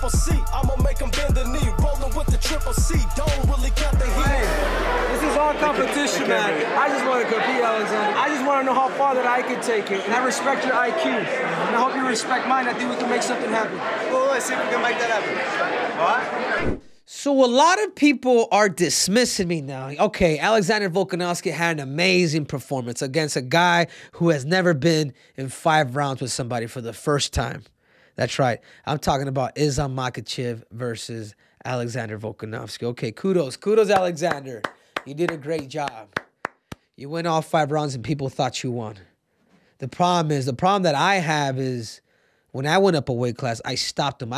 triple C. I'ma make him bend the knee. Rolling with the triple C. Don't really got the heat. Hey, this is all competition, man. I just want to compete, Alexander. I just want to know how far that I can take it. And I respect your IQ. And I hope you respect mine. I think we can make something happen. Well, let's see if we can make that happen. All right? So a lot of people are dismissing me now. Okay, Alexander Volkanovski had an amazing performance against a guy who has never been in 5 rounds with somebody for the first time. That's right. I'm talking about Islam Makhachev versus Alexander Volkanovski. Okay, kudos. Kudos, Alexander. You did a great job. You went all 5 rounds and people thought you won. The problem that I have is when I went up a weight class, I stopped him.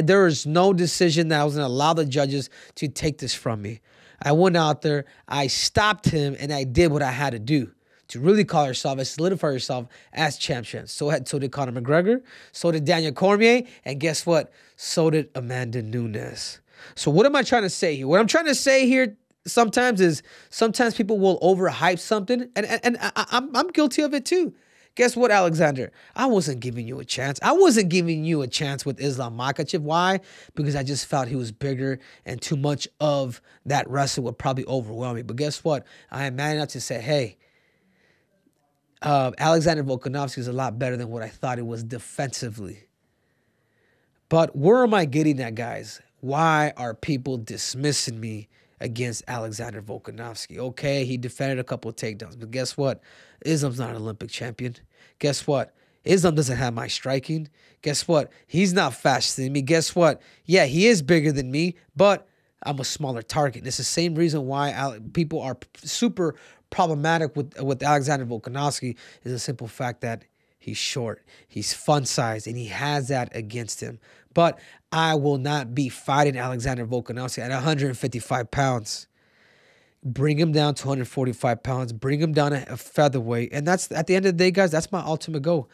There was no decision that I was going to allow the judges to take this from me. I went out there, I stopped him, and I did what I had to do to really call yourself and solidify yourself as champion. So did Conor McGregor, so did Daniel Cormier, and guess what? So did Amanda Nunes. So what am I trying to say here? What I'm trying to say here sometimes people will overhype something, and I'm guilty of it too. Guess what, Alexander? I wasn't giving you a chance. I wasn't giving you a chance with Islam Makhachev. Why? Because I just felt he was bigger and too much of that wrestler would probably overwhelm me. But guess what? I am man enough to say, hey, Alexander Volkanovski is a lot better than what I thought it was defensively. But where am I getting at, guys? Why are people dismissing me against Alexander Volkanovski? Okay, he defended a couple of takedowns, but guess what? Islam's not an Olympic champion. Guess what? Islam doesn't have my striking. Guess what? He's not faster than me. Guess what? Yeah, he is bigger than me, but I'm a smaller target. And it's the same reason why people are super problematic with Alexander Volkanovski is the simple fact that he's short, he's fun-sized, and he has that against him. But I will not be fighting Alexander Volkanovski at 155 pounds. Bring him down to 145 pounds. Bring him down a featherweight. And that's, at the end of the day, guys, that's my ultimate goal.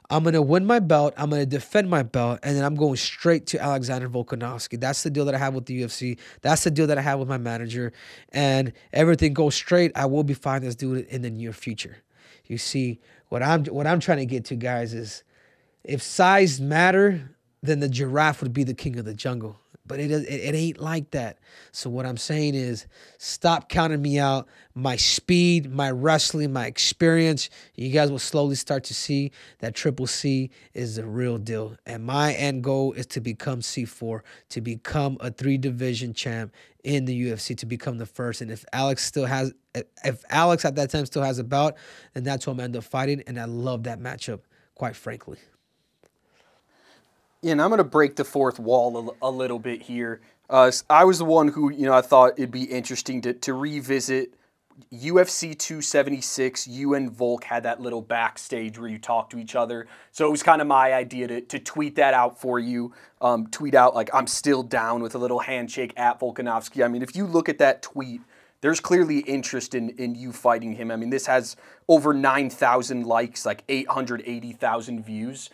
I'm going to win my belt. I'm going to defend my belt. And then I'm going straight to Alexander Volkanovski. That's the deal that I have with the UFC. That's the deal that I have with my manager. And everything goes straight. I will be fighting this dude in the near future. You see, what I'm trying to get to, guys, is if size matter, then the giraffe would be the king of the jungle. But it ain't like that. So what I'm saying is stop counting me out. My speed, my wrestling, my experience, you guys will slowly start to see that Triple C is the real deal. And my end goal is to become C4, to become a 3-division champ in the UFC, to become the first. And if Alex at that time still has a belt, then that's who I'm going to end up fighting. And I love that matchup, quite frankly. Yeah, and I'm going to break the fourth wall a little bit here. I was the one who, I thought it'd be interesting to revisit UFC 276. You and Volk had that little backstage where you talked to each other. So it was kind of my idea to tweet that out for you. Tweet out, like, I'm still down with a little handshake at Volkanovski. I mean, if you look at that tweet, there's clearly interest in you fighting him. I mean, this has over 9,000 likes, like 880,000 views.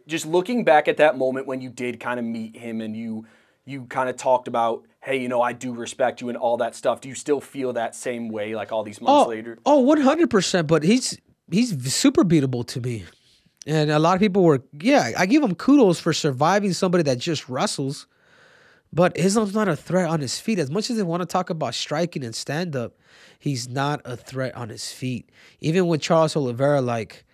Just looking back at that moment when you did kind of meet him and you kind of talked about, hey, I do respect you and all that stuff. Do you still feel that same way like all these months later? Oh, 100%. But he's super beatable to me. And a lot of people I give him kudos for surviving somebody that just wrestles. But Islam's not a threat on his feet. As much as they want to talk about striking and stand-up, he's not a threat on his feet. Even with Charles Oliveira, like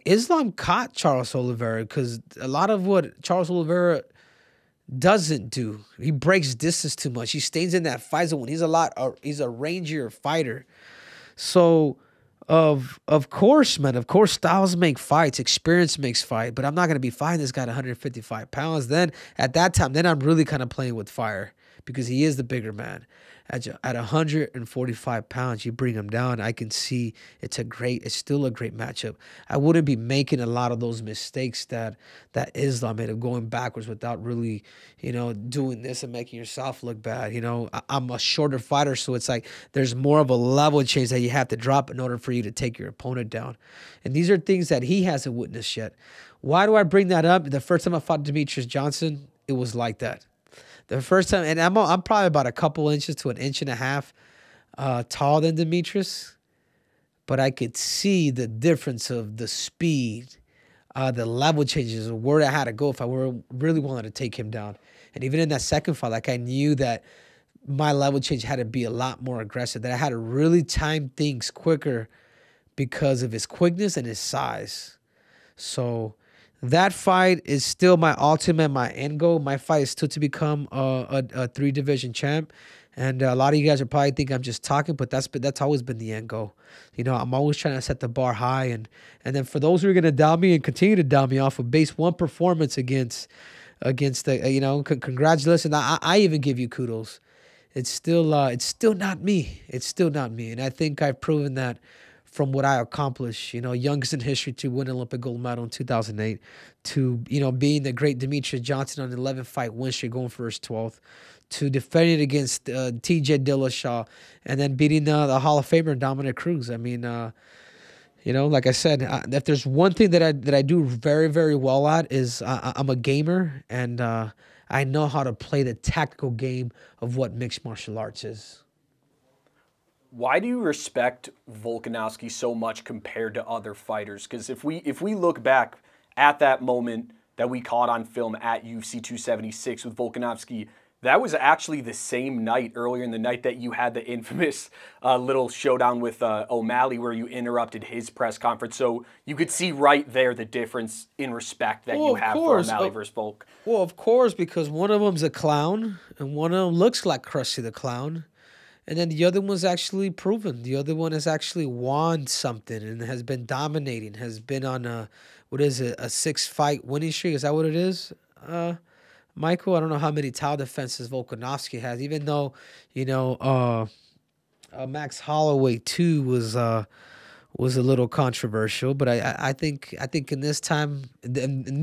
Islam caught Charles Oliveira because a lot of what Charles Oliveira doesn't do, he breaks distance too much. He stays in that fight zone. He's a rangier fighter. So of course, man, styles make fights, experience makes fight. But I'm not gonna be fighting this guy at 155 pounds. Then at that time, I'm really kind of playing with fire because he is the bigger man. At 145 pounds, you bring him down. I can see it's still a great matchup. I wouldn't be making a lot of those mistakes that Islam made of going backwards without really, doing this and making yourself look bad. I'm a shorter fighter, so it's like there's more of a level change that you have to drop in order for you to take your opponent down. And these are things that he hasn't witnessed yet. Why do I bring that up? The first time I fought Demetrius Johnson, it was like that. The first time, and I'm probably about a couple inches to an inch and a half taller than Demetrius, but I could see the difference of the speed, The level changes, where I had to go if I really wanted to take him down. And even in that second fight, like I knew that my level change had to be a lot more aggressive, that I had to really time things quicker because of his quickness and his size. So that fight is still my ultimate, my end goal. My fight is still to become a 3-division champ. And a lot of you guys are probably think I'm just talking, but that's always been the end goal. You know, I'm always trying to set the bar high. And then for those who are going to doubt me and continue to doubt me off of base one performance against the, you know, congratulations. I even give you kudos. It's still not me. It's still not me. And I think I've proven that from what I accomplished, you know, youngest in history to win an Olympic gold medal in 2008, to, you know, being the great Demetrius Johnson on an 11-fight win streak, going for his 12th, to defending against T.J. Dillashaw, and then beating the Hall of Famer Dominic Cruz. I mean, you know, like I said, if there's one thing that I do very, very well at is I'm a gamer, and I know how to play the tactical game of what mixed martial arts is. Why do you respect Volkanovski so much compared to other fighters? Because if we look back at that moment that we caught on film at UFC 276 with Volkanovski, that was actually the same night, earlier in the night, that you had the infamous little showdown with O'Malley, where you interrupted his press conference. So you could see right there the difference in respect that you have for O'Malley versus Volk. Well, of course, because one of them's a clown, and one of them looks like Krusty the Clown. And then the other one's actually proven. The other one has actually won something and has been dominating, has been on a 6-fight winning streak. Is that what it is, Michael? I don't know how many title defenses Volkanovski has, even though, you know, Max Holloway too was a little controversial. But I think in this time, at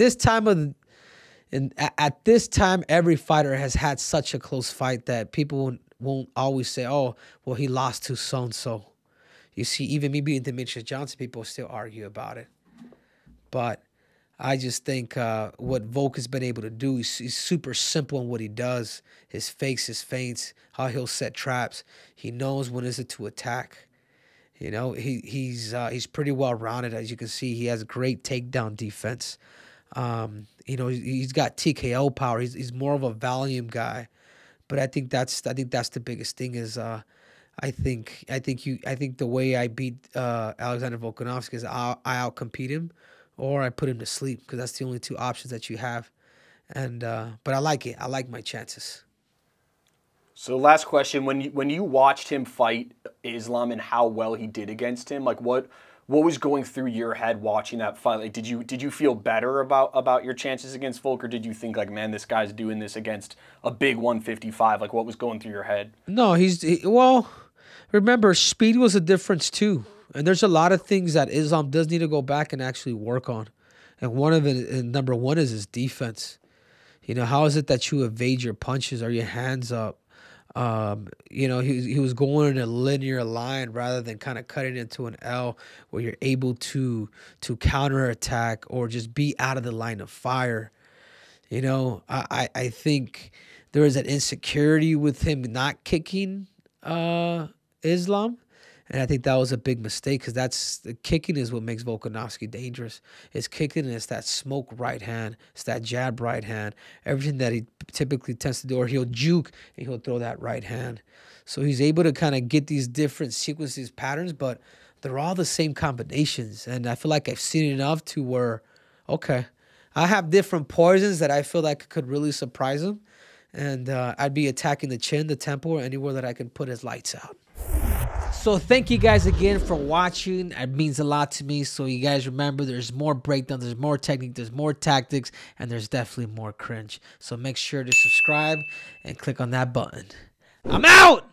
this time, every fighter has had such a close fight that people won't always say, oh, well, he lost to so-and-so. You see, even me beating Demetrius Johnson, people still argue about it. But I just think what Volk has been able to do, he's super simple in what he does. His fakes, his feints, how he'll set traps. He knows when is it to attack. You know, he's pretty well-rounded. As you can see, he has great takedown defense. You know, he's got TKO power. He's more of a volume guy. But I think that's the biggest thing is I think the way I beat Alexander Volkanovski is I outcompete him, or I put him to sleep, because that's the only two options that you have. And but I like it. I like my chances. So last question: when you watched him fight Islam and how well he did against him, like what was going through your head watching that fight? Like, did you feel better about your chances against Volk, or did you think like, man, this guy's doing this against a big 155? Like, what was going through your head? No, well, remember, speed was a difference too, and there's a lot of things that Islam does need to go back and actually work on, and one of it, and number one, is his defense. You know, how is it that you evade your punches? Are your hands up? You know, he was going in a linear line rather than kind of cutting into an L where you're able to counterattack or just be out of the line of fire. You know, I think there is an insecurity with him not kicking Islam. And I think that was a big mistake, because the kicking is what makes Volkanovski dangerous. It's kicking, and it's that smoke right hand. It's that jab right hand. Everything that he typically tends to do, or he'll juke and he'll throw that right hand. So he's able to kind of get these different sequences, patterns, but they're all the same combinations. And I feel like I've seen enough to where, okay, I have different poisons that I feel like could really surprise him. And I'd be attacking the chin, the temple, or anywhere that I can put his lights out. So thank you guys again for watching. It means a lot to me. So you guys remember, there's more breakdowns, there's more technique, there's more tactics, and there's definitely more cringe. So make sure to subscribe and click on that button. I'm out!